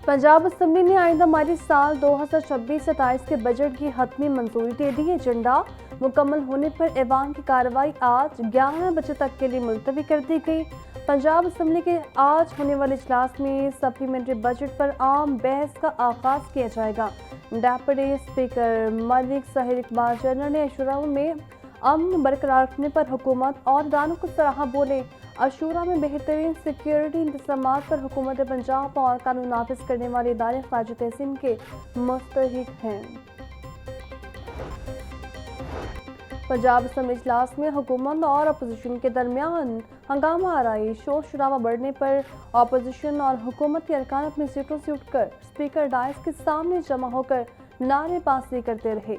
Punjab assembly ने आइंदा माली साल 2026-27 के बजट की हतमी मंजूरी दे दी। एजेंडा मुकम्मल होने पर ऐवान की कार्रवाई आज 11 बजे तक के लिए मुलतवी कर दी गई। पंजाब असेंबली के आज होने वाले इजलास में सप्लीमेंट्री बजट पर आम बहस का आगाज किया जाएगा। Deputy speaker Malik Zaheer Iqbal general ने अशूरा में अमन बरकरार रखने पर हुकूमत और इदारों को सराहा। बोले, अशूरा में बेहतरीन सिक्योरिटी इंतजामात पर हुकूमत पंजाब और कानून नाफिज करने वाले इदारे ख्वाजा तहसीन के मुस्तहिक हैं। पंजाब असेंबली इजलास में हुकूमत और अपोजिशन के दरमियान हंगामा आराई। शोर शराबा बढ़ने पर अपोजिशन और हुकूमत के अरकान अपनी सीटों से उठकर स्पीकर डायस के सामने जमा होकर नारेबाजी करते रहे।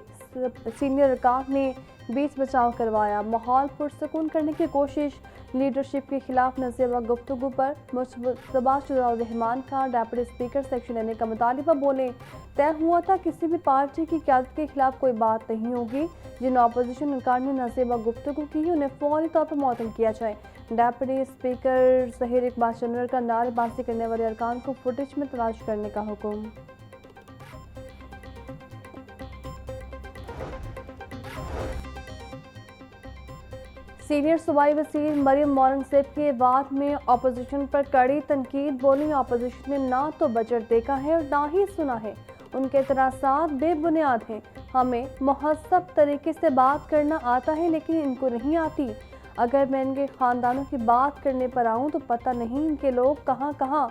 सीनियर अरकान ने बीच बचाव करवाया। माहौल पुरसकून करने की कोशिश। लीडरशिप के खिलाफ नज़ीबा गुफ्तगू पर रहमान का डेप्यूटी स्पीकर सेक्शन लेने का मुतालिबा। बोले, तय हुआ था किसी भी पार्टी की क़यादत के खिलाफ कोई बात नहीं होगी। जिन अपोजिशन अरकान ने नज़ीबा गुफ्तगू की उन्हें फौरी तौर पर मुअत्तल किया जाए। Deputy speaker Zaheer Iqbal general का नारेबाजी करने वाले अरकान को फुटेज में तलाश करने का हुक्म। सीनियर सूबाई वज़ीर मरियम औरंगज़ेब के वाद में अपोजिशन पर कड़ी तनकीद। बोली, अपोजिशन ने ना तो बजट देखा है और ना ही सुना है। उनके एतराज़ात बेबुनियाद हैं। हमें मुहज़्ज़ब तरीके से बात करना आता है लेकिन इनको नहीं आती। अगर मैं इनके ख़ानदानों की बात करने पर आऊँ तो पता नहीं इनके लोग कहाँ कहाँ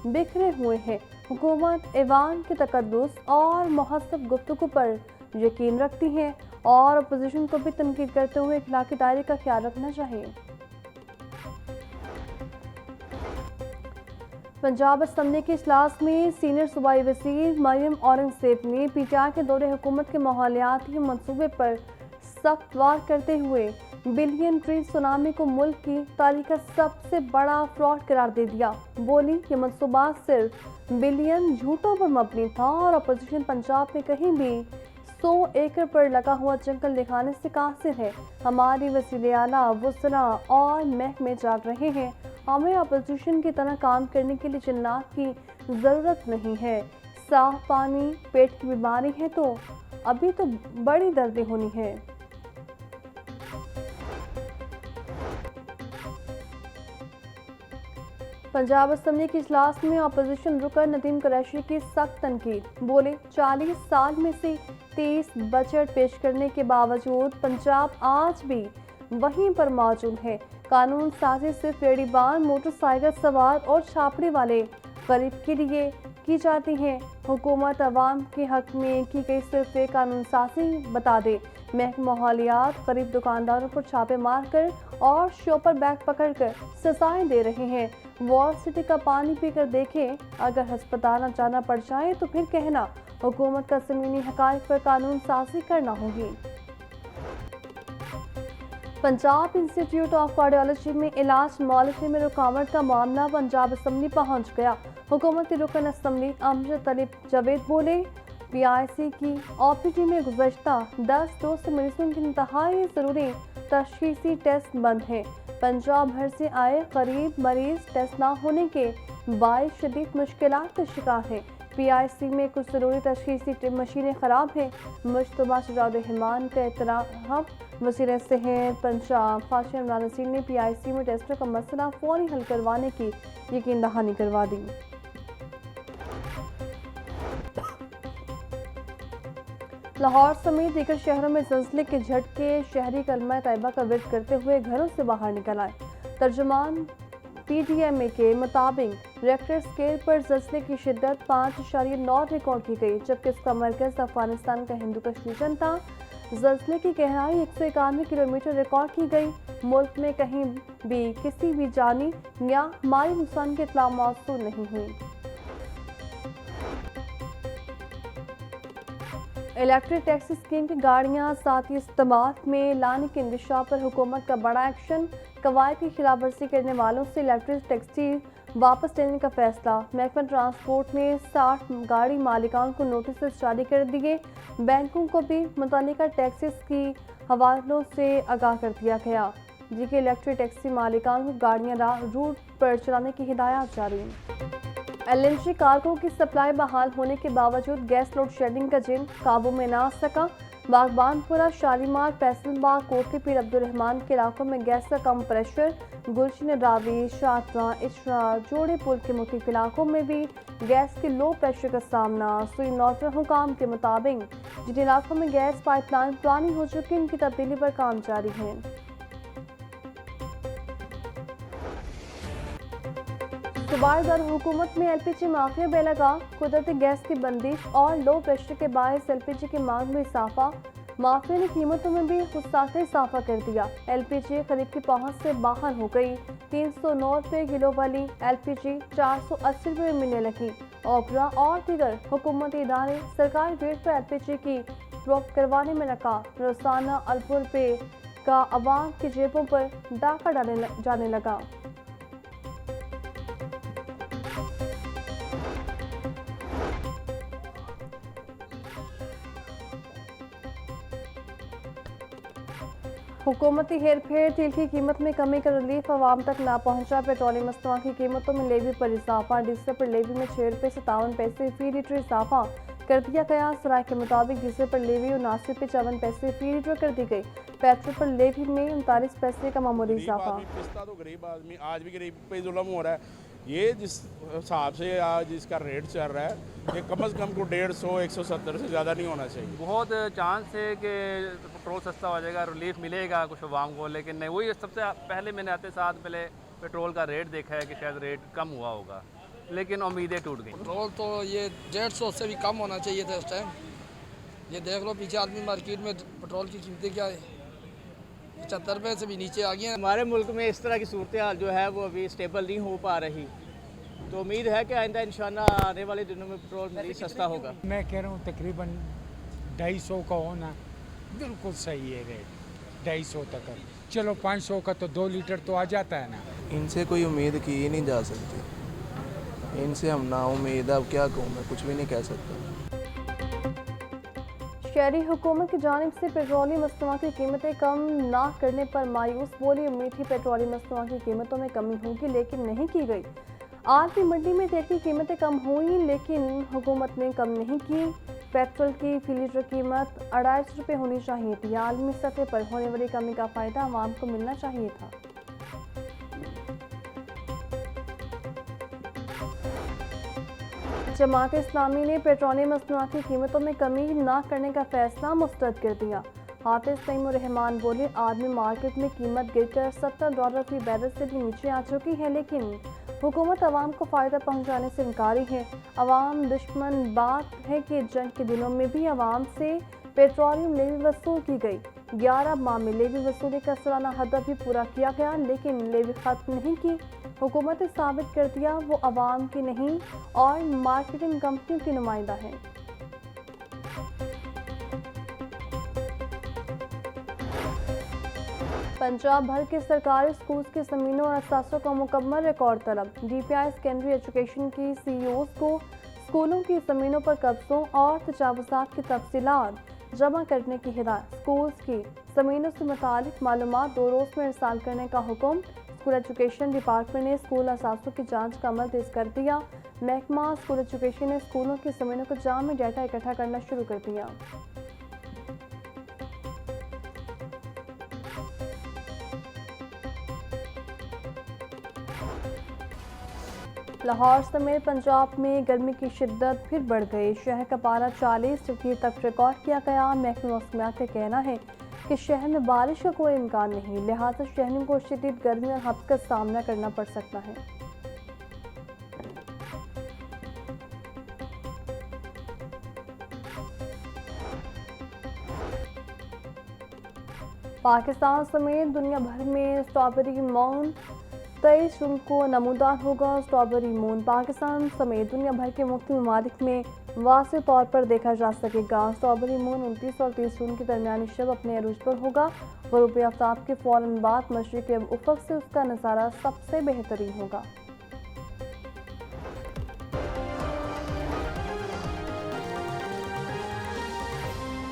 बिखरे हुए हैं। हुकूमत ऐवान के तकद्दुस और मुहज़्ज़ब गुफ्तगू पर यकीन रखती है और अपोजिशन को भी तनकीद करते हुए इखलाकी दायरे का ख्याल रखना चाहिए। पंजाब असेंबली के इजलास में सीनियर सूबाई वज़ीर मरियम औरंगज़ेब ने पीटीआई के दौरे हुकूमत के माहौलियाती मंसूबे पर सख्त वार करते हुए बिलियन ट्री सुनामी को मुल्क की तारीख का सबसे बड़ा फ्रॉड करार दे दिया। बोली, ये मंसूबा सिर्फ बिलियन झूठों पर मबनी था और अपोजिशन पंजाब में कहीं भी 100 एकड़ पर लगा हुआ जंगल दिखाने से कासिर है। हमारी वज़ीर आला, वज़रा और महकमे जाग रहे हैं। हमें अपोजिशन की तरह काम करने के लिए जिन्नात की ज़रूरत नहीं है। साफ पानी पेट की बीमारी है तो अभी तो बड़ी दर्दें होनी है। पंजाब असेंबली के इजलास में अपोजिशन रुकन नदीम कुरैशी की सख्त तनकीद। बोले, 40 साल में से 30 बजट पेश करने के बावजूद पंजाब आज भी वहीं पर मौजूद है। कानून साजी सिर्फ रेडीबान, मोटरसाइकिल सवार और छापड़ी वाले गरीब के लिए की जाती है। हुकूमत अवाम के हक में की गई सिर्फ एक कानून साजी बता दे। महकमा माहौलियात गरीब दुकानदारों पर छापे मारकर और शॉपर बैग पकड़कर सजाएं दे रहे हैं। वॉर सिटी का पानी पीकर देखें। अगर अस्पताल जाना पड़ जाए तो फिर कहना हुकूमत का ज़मीनी हक़ाइक़ पर कानून साजी करना होगी। पंजाब इंस्टीट्यूट ऑफ कार्डियोलॉजी में इलाज मुआलजे में रुकावट का मामला पंजाब असेंबली पहुंच गया। हुकूमती रुकन असेंबली अमजद तलीब जावेद बोले, PIC की OPD में गुज़श्ता 10 रोज़ से मरीजों के इंतहाई ज़रूरी तशख़ीसी टेस्ट बंद हैं। पंजाब भर से आए करीब मरीज टेस्ट ना होने के बाइस शदीद मुश्किलात का शिकार हैं। PIC में कुछ ज़रूरी तशख़ीसी मशीनें ख़राब हैं। मुश्तबा रहमान का एतराफ़। वज़ीर सेहत पंजाब ख्वाजा इमरान नज़ीर ने PIC में टेस्टों का मसला फौरी हल करवाने की यकीन दहानी करवा दी। लाहौर समेत दीगर शहरों में ज़लज़ले के झटके। शहरी कलमा तैयबा का विर्द करते हुए घरों से बाहर निकल आए। तर्जुमान PDMA के मुताबिक रेक्टर स्केल पर ज़लज़ले की शिद्दत 5.9 रिकॉर्ड की गई, जबकि इसका मरकज़ अफगानिस्तान का हिंदुकुश रीजन था। ज़लज़ले की गहराई 191 किलोमीटर रिकॉर्ड की गई। मुल्क में कहीं भी किसी भी जानी या माली नुकसान की इत्तला मौसूल नहीं हुई। इलेक्ट्रिक टैक्सी स्कीम की गाड़ियाँ साथी इस्तेमाल में लाने के इंतशार पर हुकूमत का बड़ा एक्शन। कवायद की खिलाफ वर्जी करने वालों से इलेक्ट्रिक टैक्सी वापस लेने का फैसला। महकमा ट्रांसपोर्ट ने 60 गाड़ी मालिकान को नोटिस जारी कर दिए। बैंकों को भी मुतल्लिका टैक्सीज की हवालों से आगाह कर दिया गया, जिनके इलेक्ट्रिक टैक्सी मालिकान को गाड़ियाँ रूट पर चलाने की हिदायत जारी। एलएनजी कार्गो की सप्लाई बहाल होने के बावजूद गैस लोड शेडिंग का जिन काबू में ना आ सका। बागबानपुरा, शालीमार, फैसलबाग, कोठी पीर अब्दुल-रहमान के इलाकों में गैस का कम प्रेशर। गुलशन रावी, शाटरा, इशरा, जोड़े पुल के मुख्तलिफ इलाकों में भी गैस के लो प्रेशर का सामना। सुई नॉर्दर्न हुकाम के मुताबिक जिन इलाकों में गैस पाइपलाइन पुरानी हो चुकी है उनकी तब्दीली पर काम जारी है। सूबाई दारुल-हुकूमत में एलपीजी माफिया बेलगा। कुदरती गैस की बंदिश और लो प्रेशर के बायस एलपीजी की मांग में इजाफा। माफिया ने कीमतों में भी गुस्साते इजाफा कर दिया। एलपीजी खरीद की पहुंच से बाहर हो गई। 309 रुपये किलो वाली एलपीजी 480 रुपये में मिलने लगी। ओपरा और दीगर हुकूमती इदारे सरकारी रेट पर एलपीजी की फरोख्त करवाने में नाकाम। रोजाना अरबों रुपये का अवाम की जेबों पर डाका जाने लगा। हुकूमती हेर फेर, तेल की कीमत में कमी का रिलीफ आवाम तक ना पहुंचा। पेट्रोलियम मसनूआत की कीमतों में लेवी पर इजाफा। डीजल पर लेवी में 6 रुपये 57 पैसे फी लीटर इजाफा कर दिया गया। सराय के मुताबिक डीजल पर लेवी 79 रुपये 54 पैसे फी लीटर कर दी गई। पेट्रोल पर लेवी में 39 पैसे का मामूली इजाफा। तो गरीब आदमी आज भी गरीब पे जुल्म हो रहा है। ये जिस हिसाब से आज इसका रेट चल रहा है ये कम से कम को 150 170 से ज़्यादा नहीं होना चाहिए। बहुत चांस है कि पेट्रोल सस्ता हो जाएगा, रिलीफ मिलेगा कुछ आवाम को, लेकिन नहीं। वही सबसे पहले मैंने आते साथ पहले पेट्रोल का रेट देखा है कि शायद रेट कम हुआ होगा, लेकिन उम्मीदें टूट गई। पेट्रोल तो ये 150 से भी कम होना चाहिए था इस टाइम। ये देख लो पीछे आदमी मार्केट में पेट्रोल की कीमतें क्या है, 75 रुपये से भी नीचे आ गई हैं। हमारे मुल्क में इस तरह की सूरत हाल जो है वो अभी स्टेबल नहीं हो पा रही, तो उम्मीद है कि आइंदा इंशाल्लाह आने वाले दिनों में पेट्रोल मज़ीद सस्ता होगा। मैं कह रहा हूँ तकरीबन 250 का होना बिल्कुल सही है रेट, 250 तक। चलो 500 का तो 2 लीटर तो आ जाता है ना। इनसे कोई उम्मीद की ही नहीं जा सकती, इनसे हम ना उम्मीद। अब क्या कहूँ, मैं कुछ भी नहीं कह सकता। शहरी हुकूमत की जानिब से पेट्रोलियम मसनूआत की कीमतें कम ना करने पर मायूस बोली। उम्मीद थी पेट्रोलियम मसनूआत की कीमतों में कमी होगी, लेकिन नहीं की गई। आज भी मंडी में तेल की कीमतें कम हुई, लेकिन हुकूमत ने कम नहीं की। पेट्रोल की फी लीटर कीमत 250 रुपये होनी चाहिए थी। आलमी सतह पर होने वाली कमी का फ़ायदा आवाम को मिलना चाहिए था। जमात इस्लामी ने पेट्रोलियम मसनूआत की कीमतों में कमी ना करने का फैसला मुस्तरद कर दिया। हाफिज तैमूर-रहमान बोले, आदमी मार्केट में कीमत गिरकर $70 फी बैरल से भी नीचे आ चुकी है, लेकिन हुकूमत आवाम को फ़ायदा पहुंचाने से इनकारी है। आवाम दुश्मन बात है कि जंग के दिनों में भी आवाम से पेट्रोलियम लेवी वसूल की गई। 11 माह में लेवी वसूली का सालाना हदफ भी पूरा किया गया, लेकिन लेवी खत्म नहीं की। हुकूमत ने साबित कर दिया वो आवाम की नहीं और मार्केटिंग कंपनियों की नुमाइंदा है। पंजाब भर के सरकारी स्कूल के ज़मीनों और असासों का मुकम्मल रिकॉर्ड तलब। DPI सेकेंडरी एजुकेशन की CEOs को स्कूलों की ज़मीनों पर कब्जों और तजावुज़ात की तफसीलात जमा करने की हिदायत। स्कूल्स की ज़मीनों से मुतालिक मालूमात 2 रोज़ में इरसाल करने का हुक्म। स्कूल एजुकेशन डिपार्टमेंट ने स्कूल असासों की जांच का अमल तेज़ कर दिया। महकमा स्कूल एजुकेशन ने स्कूलों की ज़मीनों को जाम में डाटा इकट्ठा करना शुरू कर दिया। लाहौर समेत पंजाब में गर्मी की शिद्दत फिर बढ़ गई। शहर का पारा 40 डिग्री तक रिकॉर्ड किया गया। महकमा मौसमियात का कहना है कि शहर में बारिश का कोई इम्कान नहीं, लिहाजा शहरियों को शदीद गर्मी और हफ्स का सामना करना पड़ सकता है। पाकिस्तान समेत दुनिया भर में स्ट्रॉबेरी मून 23 जून को नमूदार होगा। स्ट्रॉबेरी मून पाकिस्तान समेत दुनिया भर के मुख्तलिफ ममालिक में वाज़ेह तौर पर देखा जा सकेगा। स्ट्रॉबेरी मून 29 और 30 जून की दरमियानी शब अपने अरूज पर होगा। ग़ुरूब आफ्ताब के फ़ौरन बाद मशरिक़ी उफ़क़ से उसका नज़ारा सबसे बेहतरीन होगा।